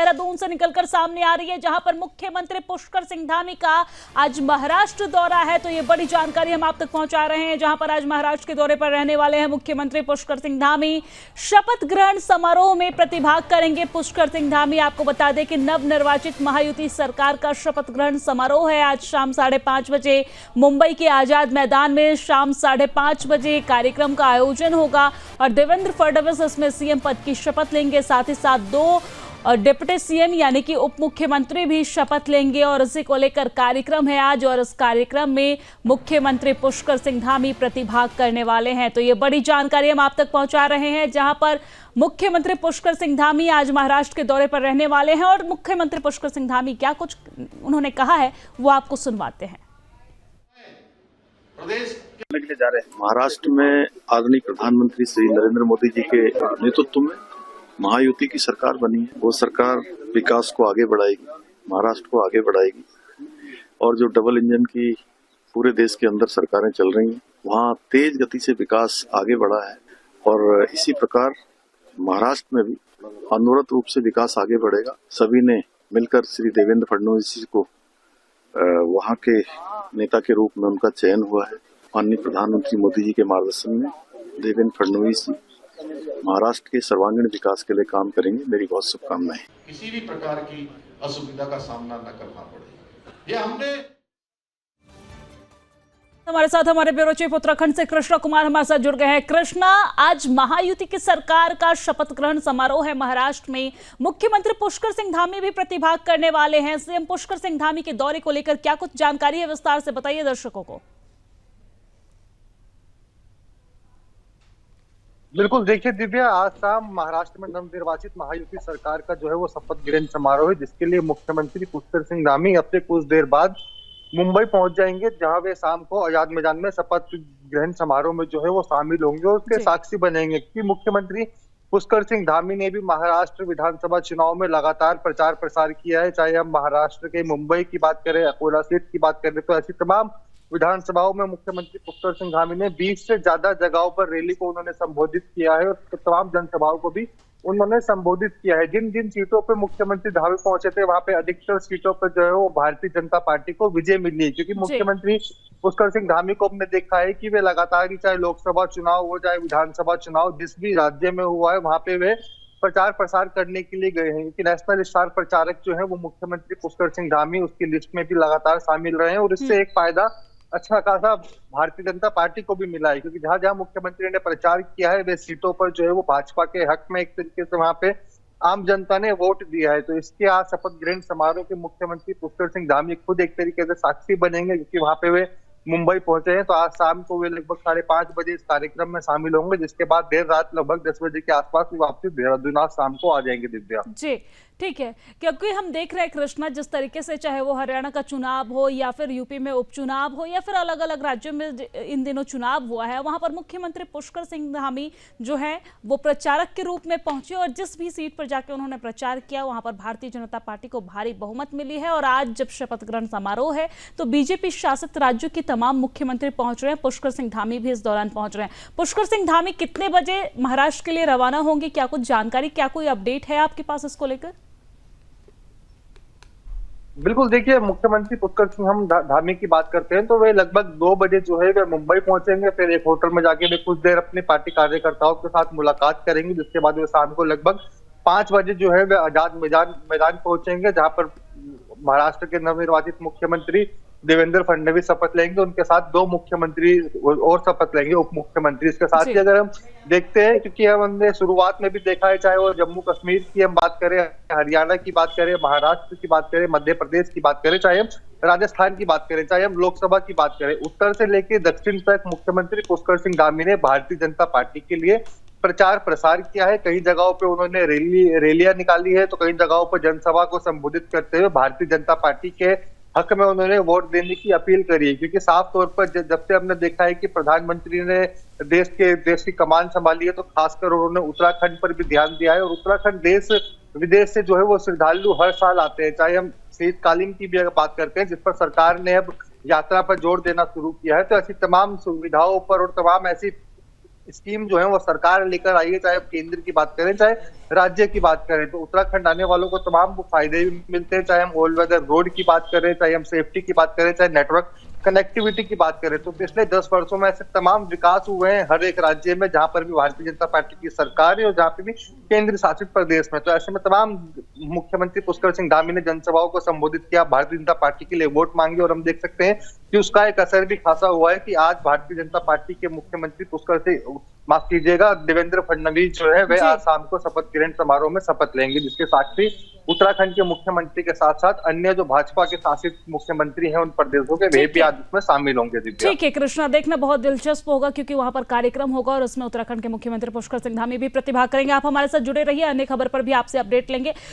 देहरादून से निकलकर सामने आ रही है, जहां पर मुख्यमंत्री पुष्कर सिंह धामी का आज महाराष्ट्र दौरा है। तो ये बड़ी जानकारी हम आप तक पहुंचा रहे हैं, जहां पर आज महाराष्ट्र के दौरे पर रहने वाले हैं मुख्यमंत्री पुष्कर सिंह धामी। शपथ ग्रहण समारोह में प्रतिभाग करेंगे पुष्कर सिंह धामी। आपको बता दें कि नवनिर्वाचित महायुति सरकार का शपथ ग्रहण समारोह है आज शाम 5:30 बजे मुंबई के आजाद मैदान में। शाम 5:30 बजे कार्यक्रम का आयोजन होगा और देवेंद्र फडणवीस इसमें सीएम पद की शपथ लेंगे। साथ ही साथ 2 डिप्टी सीएम यानी कि उप मुख्यमंत्री भी शपथ लेंगे और इसी को लेकर कार्यक्रम है आज, और इस कार्यक्रम में मुख्यमंत्री पुष्कर सिंह धामी प्रतिभाग करने वाले हैं। तो ये बड़ी जानकारी हम आप तक पहुंचा रहे हैं, जहां पर मुख्यमंत्री पुष्कर सिंह धामी आज महाराष्ट्र के दौरे पर रहने वाले हैं। और मुख्यमंत्री पुष्कर सिंह धामी क्या कुछ उन्होंने कहा है वो आपको सुनवाते हैं। महाराष्ट्र में आदरणीय प्रधानमंत्री श्री नरेंद्र मोदी जी के नेतृत्व में महायुति की सरकार बनी है। वो सरकार विकास को आगे बढ़ाएगी, महाराष्ट्र को आगे बढ़ाएगी, और जो डबल इंजन की पूरे देश के अंदर सरकारें चल रही हैं वहाँ तेज गति से विकास आगे बढ़ा है। और इसी प्रकार महाराष्ट्र में भी अनवरत रूप से विकास आगे बढ़ेगा। सभी ने मिलकर श्री देवेंद्र फडणवीस जी को वहाँ के नेता के रूप में उनका चयन हुआ है। माननीय प्रधानमंत्री मोदी जी के मार्गदर्शन में देवेंद्र फडणवीस जी महाराष्ट्र के सर्वांगीण विकास के लिए काम करेंगे। मेरी बहुत शुभकामनाएं। किसी भी प्रकार की असुविधा का सामना न करना पड़े, ये हमने। हमारे साथ हमारे ब्यूरो चीफ उत्तराखंड से कृष्णा कुमार हमारे साथ जुड़ गए हैं। कृष्णा, आज महायुति की सरकार का शपथ ग्रहण समारोह है महाराष्ट्र में, मुख्यमंत्री पुष्कर सिंह धामी भी प्रतिभाग करने वाले हैं। सीएम पुष्कर सिंह धामी के दौरे को लेकर क्या कुछ जानकारी है, विस्तार से बताइए दर्शकों को। बिल्कुल, देखिए दिव्या, आज शाम महाराष्ट्र में नवनिर्वाचित महायुति सरकार का जो है वो शपथ ग्रहण समारोह है, जिसके लिए मुख्यमंत्री पुष्कर सिंह धामी अब से कुछ देर बाद मुंबई पहुंच जाएंगे, जहां वे शाम को आजाद मैदान में शपथ ग्रहण समारोह में जो है वो शामिल होंगे और उसके साक्षी बनेंगे। क्योंकि मुख्यमंत्री पुष्कर सिंह धामी ने भी महाराष्ट्र विधानसभा चुनाव में लगातार प्रचार प्रसार किया है। चाहे हम महाराष्ट्र के मुंबई की बात करें, अकोला सीट की बात करें, तो ऐसी तमाम विधानसभाओं में मुख्यमंत्री पुष्कर सिंह धामी ने 20 से ज्यादा जगहों पर रैली को उन्होंने संबोधित किया है और तमाम जनसभाओं को भी उन्होंने संबोधित किया है। जिन जिन सीटों पे मुख्यमंत्री धामी पहुंचे थे वहां पे अधिकतर सीटों पर जो है वो भारतीय जनता पार्टी को विजय मिली है, क्योंकि मुख्यमंत्री पुष्कर सिंह धामी को हमने देखा है कि वे लगातार ही, चाहे लोकसभा चुनाव हो चाहे विधानसभा चुनाव, जिस भी राज्य में हुआ है वहां पे वे प्रचार प्रसार करने के लिए गए हैं। क्योंकि नेशनल स्टार प्रचारक जो है वो मुख्यमंत्री पुष्कर सिंह धामी उसकी लिस्ट में भी लगातार शामिल रहे हैं, और इससे एक फायदा अच्छा खासा भारतीय जनता पार्टी को भी मिला है, क्योंकि जहां जहां मुख्यमंत्री ने प्रचार किया है वे सीटों पर जो है वो भाजपा के हक में एक तरीके से वहां पे आम जनता ने वोट दिया है। तो इसके आज शपथ ग्रहण समारोह के मुख्यमंत्री पुष्कर सिंह धामी खुद एक तरीके से साक्षी बनेंगे, क्योंकि वहां पे वे मुंबई पहुंचे हैं। तो आज शाम को वे लगभग 5:30 बजे इस कार्यक्रम में शामिल होंगे, जिसके बाद देर रात लगभग 10 बजे के आसपास वापसी देहरादून आज शाम को आ जाएंगे। दिव्या जी ठीक है, क्योंकि हम देख रहे हैं कृष्णा, जिस तरीके से चाहे वो हरियाणा का चुनाव हो या फिर यूपी में उपचुनाव हो या फिर अलग अलग राज्यों में इन दिनों चुनाव हुआ है, वहां पर मुख्यमंत्री पुष्कर सिंह धामी जो है वो प्रचारक के रूप में पहुंचे और जिस भी सीट पर जाके उन्होंने प्रचार किया वहां पर भारतीय जनता पार्टी को भारी बहुमत मिली है। और आज जब शपथ ग्रहण समारोह है तो बीजेपी शासित राज्यों के तमाम मुख्यमंत्री पहुंच रहे हैं, पुष्कर सिंह धामी भी इस दौरान पहुंच रहे हैं। पुष्कर सिंह धामी कितने बजे महाराष्ट्र के लिए रवाना होंगे, क्या कुछ जानकारी, क्या कोई अपडेट है आपके पास इसको लेकर? बिल्कुल, देखिए, मुख्यमंत्री पुष्कर सिंह हम धामी की बात करते हैं तो वे लगभग 2 बजे जो है वे मुंबई पहुंचेंगे। फिर एक होटल में जाके वे कुछ देर अपनी पार्टी कार्यकर्ताओं के साथ मुलाकात करेंगे, जिसके बाद वे शाम को लगभग 5 बजे जो है वे आजाद मैदान पहुंचेंगे, जहां पर महाराष्ट्र के नवनिर्वाचित मुख्यमंत्री देवेंद्र फडणवीस शपथ लेंगे। उनके साथ 2 मुख्यमंत्री और शपथ लेंगे, उप मुख्यमंत्री। इसके साथ ही अगर हम देखते हैं, क्योंकि हमने शुरुआत में भी देखा है, चाहे वो जम्मू कश्मीर की हम बात करें, हरियाणा की बात करें, महाराष्ट्र की बात करें, मध्य प्रदेश की बात करें, चाहे हम राजस्थान की बात करें, चाहे हम लोकसभा की बात करें, उत्तर से लेकर दक्षिण तक मुख्यमंत्री पुष्कर सिंह धामी ने भारतीय जनता पार्टी के लिए प्रचार प्रसार किया है। कई जगहों पे उन्होंने रैलियां निकाली है, तो कई जगहों पर जनसभा को संबोधित करते हुए भारतीय जनता पार्टी के हक में उन्होंने वोट देने की अपील करी है। क्योंकि साफ तौर पर जब से हमने देखा है कि प्रधानमंत्री ने देश की कमान संभाली है, तो खासकर उन्होंने उत्तराखंड पर भी ध्यान दिया है। और उत्तराखंड देश विदेश से जो है वो श्रद्धालु हर साल आते हैं। चाहे हम शीतकालीन की भी अगर बात करते हैं, जिस पर सरकार ने अब यात्रा पर जोर देना शुरू किया है, तो ऐसी तमाम सुविधाओं पर और तमाम ऐसी स्कीम जो है वो सरकार लेकर आई है, चाहे केंद्र की बात करें चाहे राज्य की बात करें। तो उत्तराखंड आने वालों को तमाम फायदे भी मिलते हैं, चाहे हम ऑल वेदर रोड की बात करें, चाहे हम सेफ्टी की बात करें, चाहे नेटवर्क कनेक्टिविटी की बात करें। तो पिछले 10 वर्षों में ऐसे तमाम विकास हुए हैं हर एक राज्य में जहां पर भी भारतीय जनता पार्टी की सरकार है और जहां पे भी केंद्र शासित प्रदेश में। तो ऐसे में तमाम मुख्यमंत्री पुष्कर सिंह धामी ने जनसभाओं को संबोधित किया, भारतीय जनता पार्टी के लिए वोट मांगे और हम देख सकते हैं कि उसका एक असर भी खासा हुआ है कि आज भारतीय जनता पार्टी के मुख्यमंत्री पुष्कर सिंह, माफ कीजिएगा, देवेंद्र फडणवीस जो है वह आज शाम को शपथ ग्रहण समारोह में शपथ लेंगे, जिसके साक्षी उत्तराखंड के मुख्यमंत्री के साथ साथ अन्य जो भाजपा के शासित मुख्यमंत्री हैं उन प्रदेशों के वे भी आज इसमें शामिल होंगे। दिव्या, ठीक है कृष्णा, देखना बहुत दिलचस्प होगा क्योंकि वहां पर कार्यक्रम होगा और उसमें उत्तराखंड के मुख्यमंत्री पुष्कर सिंह धामी भी प्रतिभाग करेंगे। आप हमारे साथ जुड़े रहिए, अन्य खबर पर भी आपसे अपडेट लेंगे।